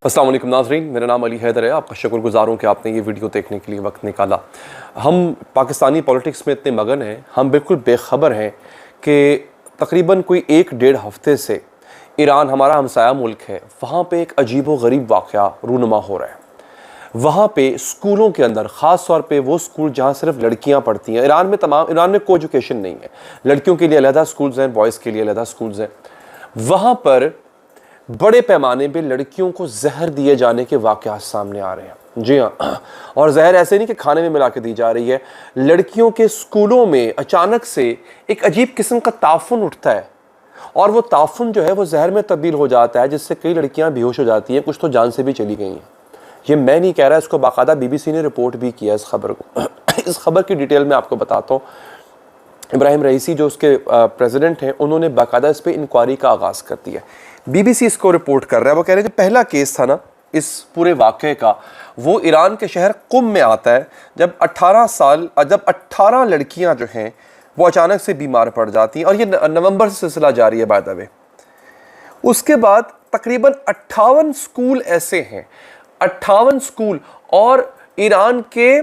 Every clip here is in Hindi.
अस्सलाम वालेकुम नाज़रीन, मेरा नाम अली हैदर है। आपका शुक्रगुज़ार हूँ कि आपने ये वीडियो देखने के लिए वक्त निकाला। हम पाकिस्तानी पॉलिटिक्स में इतने मगन हैं, हम बिल्कुल बेखबर हैं कि तकरीबन कोई 1-1.5 हफ़्ते से ईरान हमारा हमसाया मुल्क है, वहाँ पे एक अजीब व गरीब वाक़या रूनुमा हो रहा है। वहाँ पे स्कूलों के अंदर, ख़ास तौर पे वो स्कूल जहाँ सिर्फ लड़कियाँ पढ़ती हैं, ईरान में को एजुकेशन नहीं है, लड़कियों के लिए अलहदा स्कूल्स हैं, बॉयज़ के लिए अलहदा स्कूल्स हैं। वहाँ पर बड़े पैमाने पे लड़कियों को जहर दिए जाने के वाक़यात सामने आ रहे हैं। जी हाँ, और जहर ऐसे नहीं कि खाने में मिला के दी जा रही है, लड़कियों के स्कूलों में अचानक से एक अजीब किस्म का ताफुन उठता है और वो ताफुन जो है वो जहर में तब्दील हो जाता है, जिससे कई लड़कियां बेहोश हो जाती हैं, कुछ तो जान से भी चली गई हैं। ये मैं नहीं कह रहा, इसको बाकायदा BBC ने रिपोर्ट भी किया इस खबर को। इस खबर की डिटेल में आपको बताता हूँ। इब्राहिम रईसी जो उसके प्रेसिडेंट हैं, उन्होंने बाकायदा इस पर इंक्वायरी का आगाज़ कर दिया। BBC इसको रिपोर्ट कर रहा है। वो कह रहे हैं कि पहला केस था ना इस पूरे वाक़े का, वो ईरान के शहर कुम में आता है, जब 18 लड़कियां जो हैं वो अचानक से बीमार पड़ जाती हैं, और ये नवंबर से सिलसिला जारी है बाय द वे। उसके बाद तकरीबन 58 स्कूल ऐसे हैं, 58 स्कूल, और ईरान के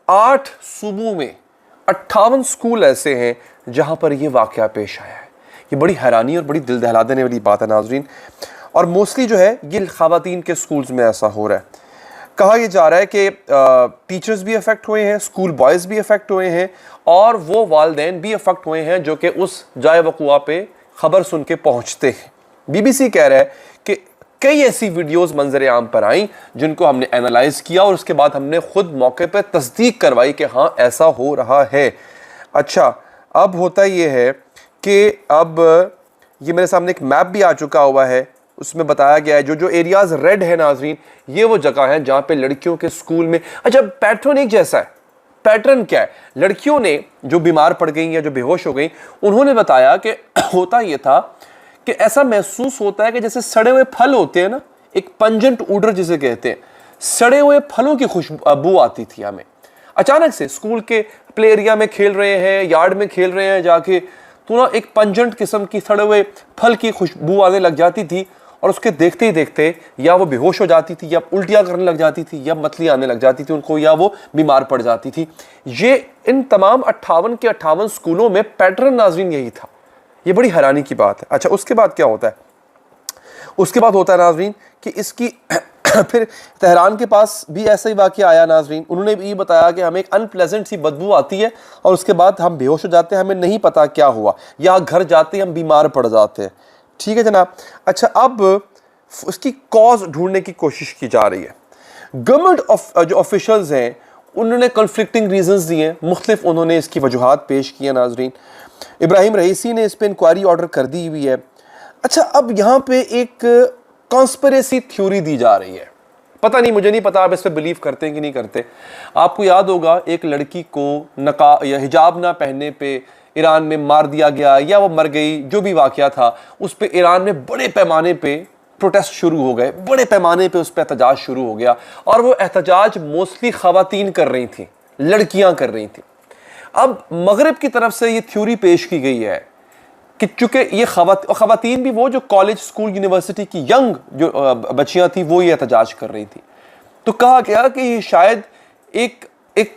8 सूबों में 58 स्कूल ऐसे हैं जहां पर यह वाक़या पेश आया है। ये बड़ी हैरानी और बड़ी दिल दहला देने वाली बात है नाज़रीन, और मोस्टली जो है ये ख़वातीन के स्कूल्स में ऐसा हो रहा है। कहा यह जा रहा है कि टीचर्स भी अफेक्ट हुए हैं, स्कूल बॉयज़ भी अफेक्ट हुए हैं, और वो वालिदैन भी अफेक्ट हुए हैं जो कि उस जाए वक़ुआ पे ख़बर सुन के पहुँचते हैं। BBC कह रहा है कि कई ऐसी वीडियोस मंजर आम पर आई जिनको हमने एनालाइज किया और उसके बाद हमने खुद मौके पर तस्दीक करवाई कि हाँ ऐसा हो रहा है। अच्छा, अब होता ये है कि अब ये मेरे सामने एक मैप भी आ चुका हुआ है, उसमें बताया गया है जो एरियाज रेड है नाजरीन, ये वो जगह है जहाँ पे लड़कियों के स्कूल में, अच्छा पैटर्न एक जैसा है। पैटर्न क्या है? लड़कियों ने जो बीमार पड़ गई या जो बेहोश हो गई, उन्होंने बताया कि होता ये था कि ऐसा महसूस होता है कि जैसे सड़े हुए फल होते हैं ना, एक पंजेंट ओडर जिसे कहते हैं, सड़े हुए फलों की खुशबू आती थी हमें। अचानक से स्कूल के प्ले एरिया में खेल रहे हैं, यार्ड में खेल रहे हैं जाके, तो ना एक पंजेंट किस्म की सड़े हुए फल की खुशबू आने लग जाती थी, और उसके देखते ही देखते या वो बेहोश हो जाती थी, या उल्टियाँ करने लग जाती थी, या मतली आने लग जाती थी उनको, या वो बीमार पड़ जाती थी। ये इन तमाम 58 के 58 स्कूलों में पैटर्न नाज़रीन यही था। ये बड़ी हैरानी की बात है। अच्छा, उसके बाद क्या होता है? उसके बाद होता है नाज़रीन कि इसकी फिर तेहरान के पास भी ऐसा ही वाक़या आया नाज़रीन। उन्होंने भी बताया कि हमें एक अनप्लेजेंट सी बदबू आती है और उसके बाद हम बेहोश हो जाते हैं, हमें नहीं पता क्या हुआ, या घर जाते हैं हम बीमार पड़ जाते हैं। ठीक है जनाब। अच्छा, अब उसकी कॉज ढूंढने की कोशिश की जा रही है। गवर्नमेंट जो ऑफिशल्स हैं उन्होंने कन्फ्लिक्टिंग रीजंस दिए हैं, मुख्तलिफ उन्होंने इसकी वजूहात पेश की हैं नाज़रीन। इब्राहिम रईसी ने इस पर इंक्वायरी ऑर्डर कर दी हुई है। अच्छा, अब यहाँ पे एक कॉन्स्पिरेसी थ्योरी दी जा रही है। पता नहीं, मुझे नहीं पता आप इस पर बिलीव करते हैं कि नहीं करते। आपको याद होगा एक लड़की को नकाब या हिजाब ना पहनने पे ईरान में मार दिया गया, या वो मर गई, जो भी वाक़या था उस पर ईरान में बड़े पैमाने पे प्रोटेस्ट शुरू हो गए, बड़े पैमाने पे उस पर एहतजाज शुरू हो गया, और वो एहतजाज मोस्टली ख़वातीन कर रही थी, लड़कियाँ कर रही थी। अब मगरिब की तरफ से ये थ्योरी पेश की गई है कि चूंकि ये ख़वातीन भी वो जो कॉलेज, स्कूल, यूनिवर्सिटी की यंग जो बच्चियां थी वो ये एहतजाज कर रही थी, तो कहा गया कि ये शायद एक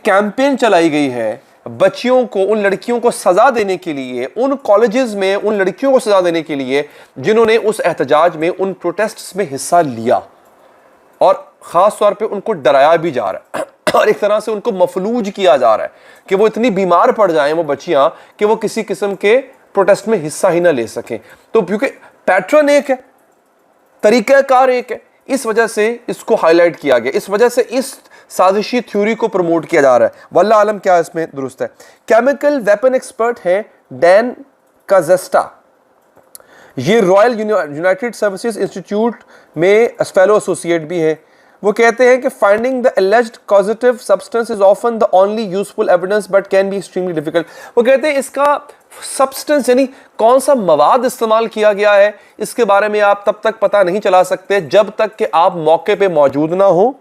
कैंपेन चलाई गई है बच्चियों को, उन लड़कियों को सजा देने के लिए, उन कॉलेजेस में उन लड़कियों को सजा देने के लिए जिन्होंने उस एहतजाज में, उन प्रोटेस्ट्स में हिस्सा लिया, और ख़ास तौर पर उनको डराया भी जा रहा है और एक तरह से उनको मफलूज किया जा रहा है कि वो इतनी बीमार पड़ जाएं वो बच्चियां कि वो किसी किस्म के प्रोटेस्ट में हिस्सा ही ना ले सकें। तो क्योंकि पैटर्न एक है, तरीक़ाकार एक है, इस वजह से इसको हाईलाइट किया गया, इस वजह से इस साजिशी थ्योरी को प्रमोट किया जा रहा है। वल्लाह आलम क्या इसमें दुरुस्त है। केमिकल वेपन एक्सपर्ट है डैन काजेस्टा, ये रॉयल यूनाइटेड सर्विसेज इंस्टीट्यूट में फेलो एसोसिएट भी है। वो कहते हैं कि finding the एलिज्ड causative substance is often the only useful evidence but can be extremely difficult. वो कहते हैं इसका सब्सटेंस यानी कौन सा मवाद इस्तेमाल किया गया है, इसके बारे में आप तब तक पता नहीं चला सकते जब तक कि आप मौके पे मौजूद ना हो।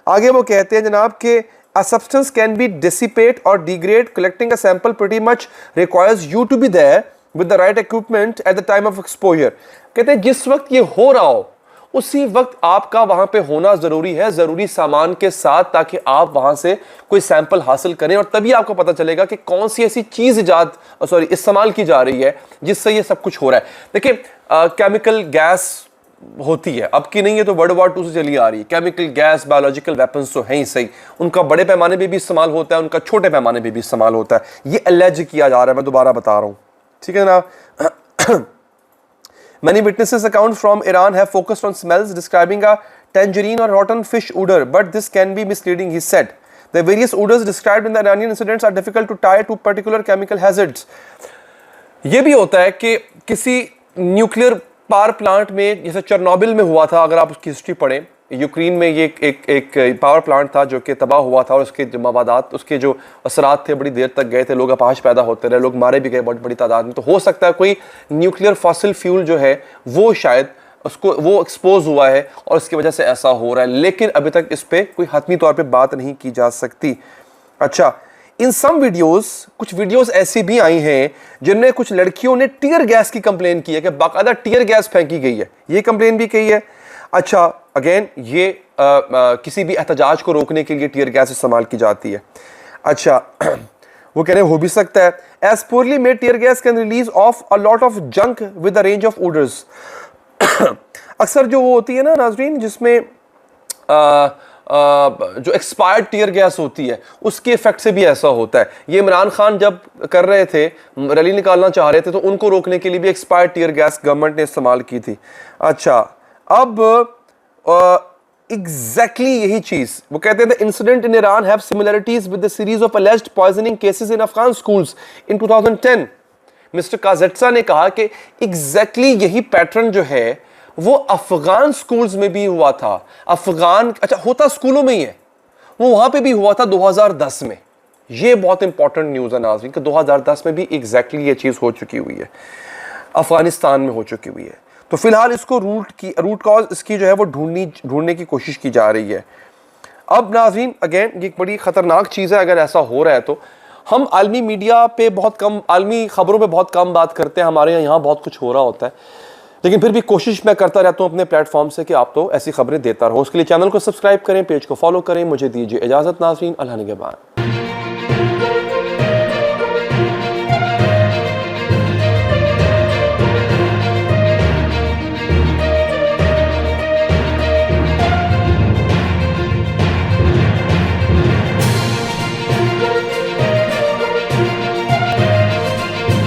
आगे वो कहते हैं जनाब कि a substance can be dissipate or degrade. Collecting a sample pretty much requires you to be there with the right equipment at the time of exposure. कहते हैं जिस वक्त ये हो रहा हो उसी वक्त आपका वहां पे होना जरूरी है, जरूरी सामान के साथ, ताकि आप वहां से कोई सैंपल हासिल करें और तभी आपको पता चलेगा कि कौन सी ऐसी चीज इस्तेमाल की जा रही है जिससे ये सब कुछ हो रहा है। देखिए केमिकल गैस होती है, अब की नहीं है तो वर्ल्ड वॉर 2 से चली आ रही है। केमिकल गैस, बायोलॉजिकल वेपन्स तो हैं ही सही, उनका बड़े पैमाने पे भी इस्तेमाल होता है, उनका छोटे पैमाने पे भी इस्तेमाल होता है। ये एलिज किया जा रहा है, मैं दोबारा बता रहा हूं, ठीक है ना। Many witnesses account from Iran have focused on smells, describing a tangerine or rotten fish odor, but this can be misleading, he said. The various odors described in the Iranian incidents are difficult to tie to particular chemical hazards. ये भी होता है कि किसी न्यूक्लियर पावर प्लांट में, जैसे चेरनोबिल में हुआ था, अगर आप उसकी हिस्ट्री पढ़ें, यूक्रेन में ये एक पावर प्लांट था जो कि तबाह हुआ था और उसके जो मवादात, उसके जो असरात थे बड़ी देर तक गए थे, लोग अपाहज पैदा होते रहे, लोग मारे भी गए बहुत बड़ी तादाद में। तो हो सकता है कोई न्यूक्लियर फॉसिल फ्यूल जो है वो शायद वो एक्सपोज हुआ है और उसकी वजह से ऐसा हो रहा है, लेकिन अभी तक इस पर कोई हतमी तौर पर बात नहीं की जा सकती। अच्छा, इन सम वीडियोस, कुछ वीडियोस ऐसी भी आई हैं जिनमें कुछ लड़कियों ने टीयर गैस की कंप्लेन की है कि बाकायदा टीयर गैस फेंकी गई है, ये कंप्लेन भी की है। अच्छा, अगेन ये किसी भी एहतजाज को रोकने के लिए टीयर गैस इस्तेमाल की जाती है। अच्छा, वो कह रहे हैं हो भी सकता है, as poorly made tear gas can release of a lot of junk with a range of odours. अक्सर जो वो होती है ना नाजरीन, जिसमें जो एक्सपायर्ड टीयर गैस होती है उसके इफेक्ट से भी ऐसा होता है। ये इमरान खान जब कर रहे थे, रैली निकालना चाह रहे थे, तो उनको रोकने के लिए भी एक्सपायर्ड टीयर गैस गवर्नमेंट ने इस्तेमाल की थी। अच्छा, अब एग्जैक्टली यही चीज वो कहते हैं, the incident in Iran have similarities with the series of alleged poisoning cases in Afghan schools in 2010। Mr काजेट्सा ने कहा कि एग्जैक्टली यही पैटर्न जो है वो अफगान स्कूल्स में भी हुआ था। अफगान, अच्छा होता स्कूलों में ही है, वो वहां पे भी हुआ था 2010 में। ये बहुत इंपॉर्टेंट न्यूज़ है नाज़रीन कि 2010 में भी एग्जैक्टली ये चीज़ हो चुकी हुई है, अफगानिस्तान में हो चुकी हुई है। तो फिलहाल इसको रूट कॉज इसकी जो है वो ढूंढने की कोशिश की जा रही है। अब नाज़रीन अगेन ये एक बड़ी ख़तरनाक चीज़ है अगर ऐसा हो रहा है तो। हम आलमी मीडिया पे बहुत कम, आलमी ख़बरों पे बहुत कम बात करते हैं, हमारे यहाँ बहुत कुछ हो रहा होता है, लेकिन फिर भी कोशिश मैं करता रहता हूँ अपने प्लेटफॉर्म से कि आप तो ऐसी खबरें देता रहो। उसके लिए चैनल को सब्सक्राइब करें, पेज को फॉलो करें। मुझे दीजिए इजाज़त नाज़रीन, अल्लाह निगहबान।